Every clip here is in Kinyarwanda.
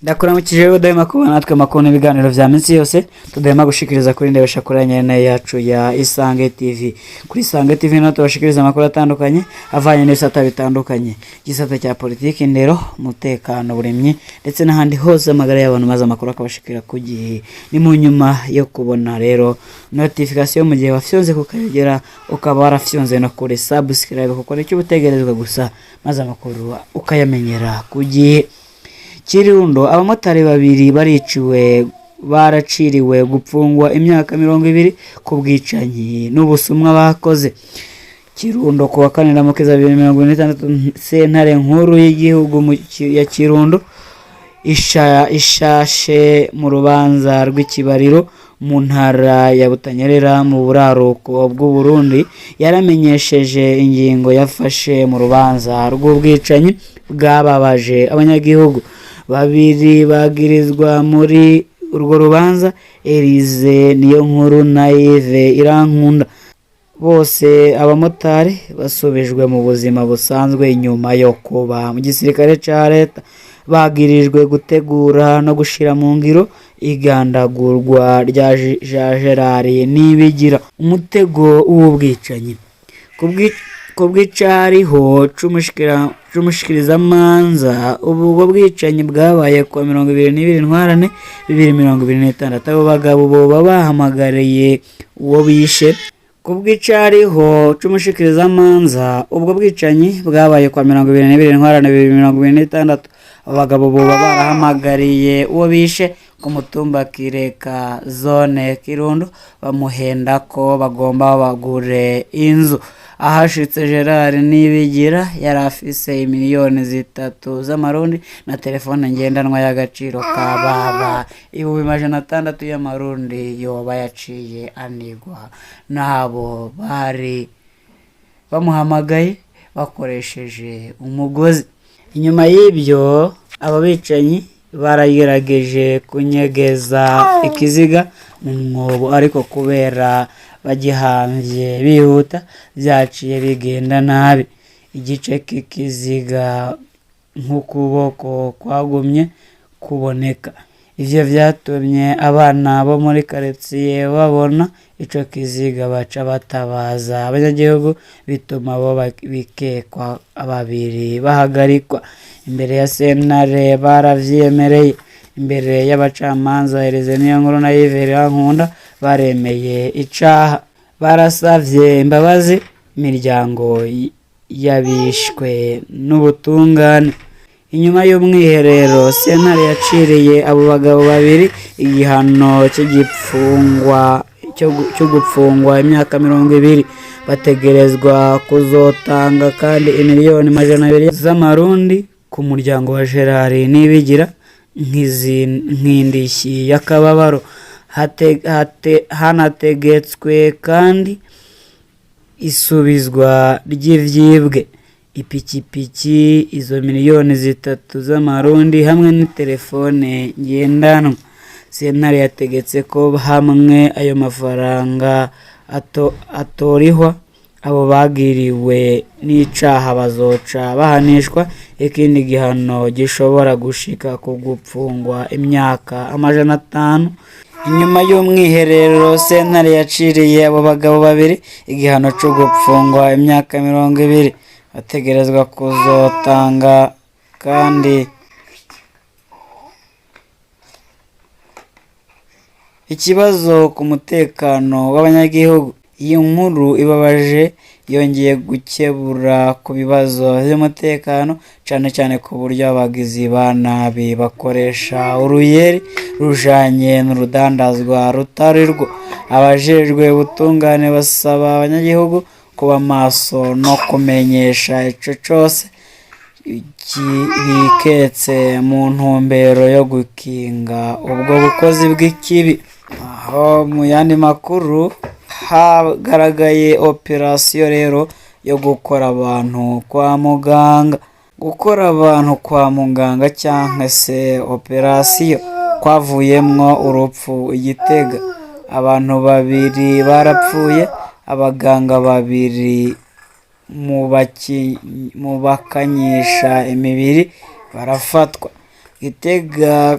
Ndakuramukije rero dahema kubona natwe makuru n'ibiganiro vya minsi yose tudahema gushikiriza kuri ndebesha kuri nyene yacu ya Isange TV. Kuri Isange TV no tubashikiriza amakuru atandukanye avanye n'ibisata bitandukanye, gisata cya politiki, ndero, umutekano, buremye ndetse n'ahandi hose amagara y'abantu maze amakuru akabashikira ku gihe. Ni mu nyuma yo kubona rero notification mu gihe wafyonze kukagera ukaba warafyonze no kuri subscribe kuko nicyo ubutegerezwa gusa maze amakuru ukayamenyera ku gihe. Kirundo abamotari babiri baraciriwe gupfungwa imyaka 20 ku bwicanyi n'ubusumwa bakoze. Kirundo ku wa 4 Mukeza 2026 sentare nkuru y'igihugu ya Kirundo ishashe mu rubanza rw'ikibariro mu ntara ya Butanyerera mu buraruko bw'u Burundi yaramenyesheje ingingo yafashe mu rubanza rw'ubwicanyi bwababaje abanyagihugu. Babiri bagirizwa muri urwo rubanza Elize Niyonkuru na Yves Irankunda, bose abamotari basubijwe mu buzima busanzwe inyuma yo kuba mu gisirikare ca leta. Bagirijwe gutegura no gushira mu ngiro igandagurwa rya Gerard Nibigira, umutego w'ubwicanyi kubwicariho c'umushikirizamanza. Ubwo bwicanyi bwabaye ku 22 Ntwarante 2026. Abo bagabo boba bahamagariye uwo bishe kubwicariho c'umushikirizamanza. Ubwo bwicanyi bwabaye ku 22 Ntwarante 2026. Abo bagabo boba barahamagariye uwo bishe ku mutumba Kireka zone Kirundo bamuhenda ko bagomba bagure inzu. Ahashitse Gerard Nibigira yari afise 3,000,000 z'amarundi na telefone ngendanwa y'agaciro ka baba 600,000 y'amarundi yoba yaciye anigwa nabo bari bamuhamagaye bakoresheje umugozi. Inyuma y'ibyo ababicanyi baragerageje kunyegeza ikiziga mu mwobo, ariko kubera bagihamvye bihuta byaciye bigenda nabi. Igice k'ikiziga nk'ukuboko kwagumye kuboneka. Ivyo vyatumye abana bo muri quartier babona ico kiziga baca batabaza abanyagihugu, bituma bo bikekwa babiri bahagarikwa imbere ya sentare. Baravyemereye imbere y'abacamanza. Elize Niyonkuru na Yves Irankunda baremeye icaha, barasavye imbabazi imiryango yabishwe n'ubutungane. Inyuma y'umwiherero sentare yaciriye abo bagabo babiri igihano cyo gupfungwa imyaka 20. Bategerezwa kuzotanga kandi 200,000 z'amarundi ku muryango wa Gerard Nibigira nk'indishyi y'akababaro. Hanategetswe kandi isubizwa ry'ivyibwe, ipikipiki, izo 3,000,000 z'amarundi hamwe n'itelefone ngendanwa. Sentare yategetse ko hamwe ayo mafaranga atorihwa abo bagiriwe n'icaha bazoca bahanishwa ikindi gihano gishobora gushika ku gupfungwa imyaka 500. Inyuma y'umwiherero sentare yaciriye abo bagabo babiri igihano cyo gupfungwa imyaka 20. Bategerezwa kuzotanga kandi ikibazo ku mutekano w'abanyagihugu. Iyo nkuru ibabaje yongeye gukebura ku bibazo by'umutekano cyane ku buryo abagizi ba nabi bakoresha uruyeri rujanye n'urudandazwa rutari rwo. Abajejwe ubutungane basaba abanyagihugu kuba maso no kumenyesha ico cose biketse mu ntumbero yo gukinga ubwo bukozi bw'ikibi. Aho mu yandi makuru hagaragaye operasiyo rero yo gukora abantu kwa muganga cyangwa se operasiyo kwavuyemwo urupfu Igitega. Abantu babiri barapfuye abaganga babiri mu bakanyisha imibiri barafatwa. Gitega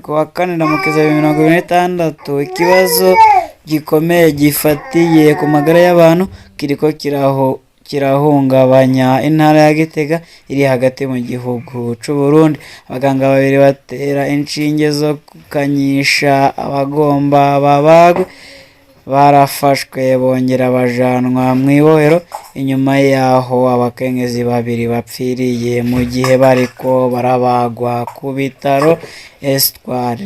ku wa kane Ndamukiza 2026 ikibazo gikomeye gifatiye ku magara y'abantu kiriko kirahungabanya intara ya Gitega iri hagati mu gihugu c'u Burundi. Abaganga babiri batera inshinge zo gukanyisha abagomba babagwe barafashwe bongera bajanwa mw'ibohero. Inyuma yaho abakenyezi babiri bapfiriye mu gihe bariko barabagwa ku bitaro Espoir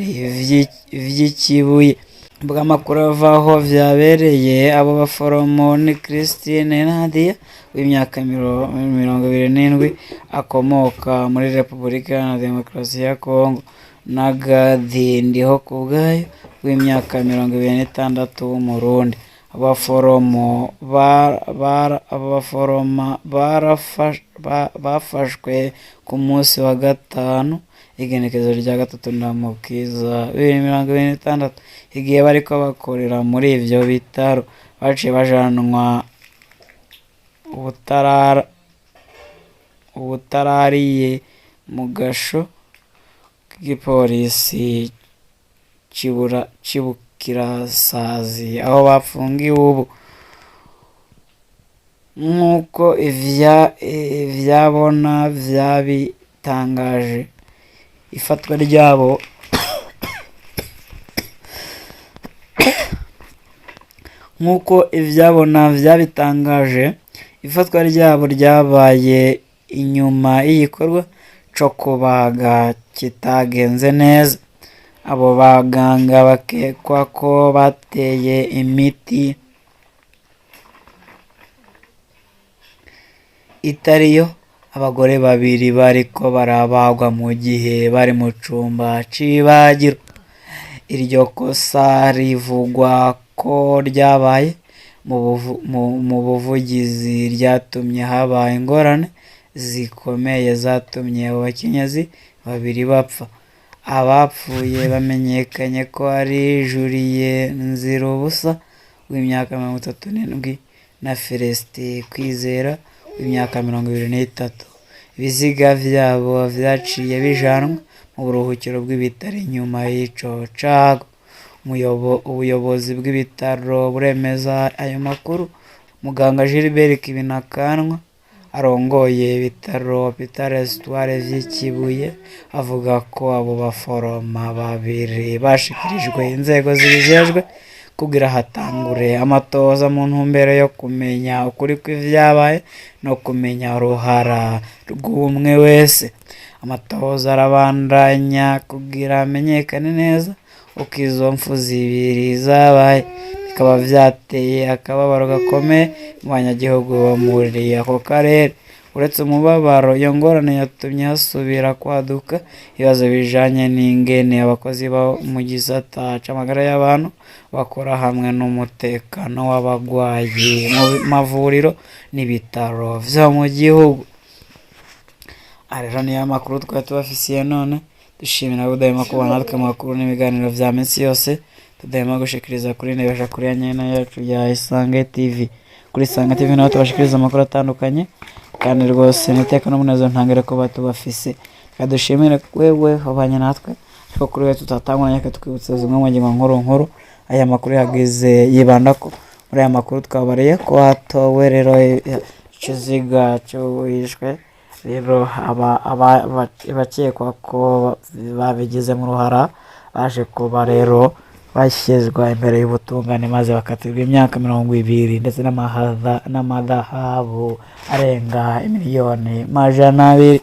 vy'ikibuye. Bw'amakuru avaho vyabereye abo baforomo ni Christine Nadia w'imyaka 27 akomoka muri Repubulika Iharanira Demokarasi ya Kongo na Gadi Ndihokubwayo w'imyaka 26 w'Umurundi. Abaforoma bafashwe ku munsi wa gatanu igenekerezo rya 3 Ndamukiza 2026 igihe bariko bakorera muri ivyo bitaro. Baciye bajanwa ubutarariye mu gasho k'igipolisi Cibukirasazi aho bafungiwe ubu. Nk'uko ivyabona vyabitangaje ifatwa ryabo ryabaye inyuma y'igikorwa co kubaga kitagenze neza. Abo baganga bakekwa ko bateye imiti itariyo abagore babiri bariko barabagwa mu gihe bari mu cumba c'ibagiro. Iryo kosa rivugwa ko ryabaye mu buvugizi ryatumye haba ingorane zikomeye zatumye abo bakenyezi babiri bapfa. Abapfuye bamenyekanye ko ari Julie Nzirubusa w'imyaka 37 na Celestin Kwizera w'imyaka 23. Ibiziga vyabo vyaciye bijanwa mu buruhukiro bw'ibitaro inyuma y'ico cago. Ubuyobozi bw'ibitaro buremeza ayo makuru. Muganga Gilbert Kibinakanwa arongoye ibitaro Hôpital Espoir vy'ikibuye avuga ko abo baforoma babiri bashikirijwe inzego zibijejwe kugira hatangure amatoza mu ntumbero yo kumenya ukuri kw'ivyabaye no kumenya uruhara rw'umwe wese. Amatoza arabandanya kugira amenyekane neza uko izo mpfu zibiri zabaye. Bikaba vyateye akababaro gakomeye mu banyagihugu bo muri ako karere. Uretse umubabaro, iyo ngorane yatumye hasubira kwaduka ibibazo bijanye n'ingene abakozi bo mu gisata c'amagara y'abantu bakora hamwe n'umutekano w'abagwayi mu mavuriro n'ibitaro vyo mu gihugu. Rero niyo makuru twari tubafisiye none. Dushimira budahema kubana natwe makuru n'ibiganiro vya minsi yose. Tudahema gushikiriza kuri Ndebesha kuri nyene yacu ya Isange TV. Kuri Isange TV naho tubashikiriza amakuru atandukanye kandi rwose niteka n'umunezero ntangere ko batubafise. Kadushimire wewe wabanye natwe ariko kuri we tutatanguranye tukibutsa zimwe mu ngingo nkuru aya makuru yagize yibandako. Muri aya makuru twabareye ko hatowe rero ikiziga cy'uwishwe. Rero abakekwa ko babigize mu ruhara baje kuba rero bashyizwa imbere y'ubutungane maze bakatirwa imyaka 20 ndetse n'amadahabu arenga miliyoni 200.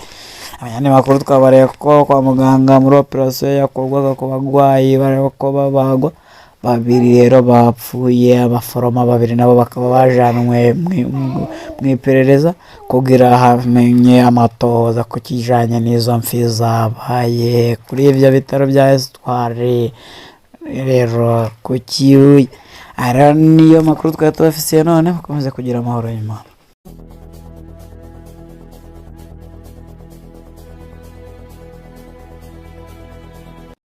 Abanyane makuru twabareye ko kwa muganga muri operation yakorwaga ku bagwayi bariko babagwa babiri rero bapfuye. Abaforoma babiri nabo bakaba bajanwe mwiperereza kugira hamenye amatoza ku kijanye n'izo mfi zabaye kuri ivyo bitaro bya Espoir rero ku Kibuye. Ara niyo makuru twari tubafisiye none mukomeze kugira amahoro y'Imana.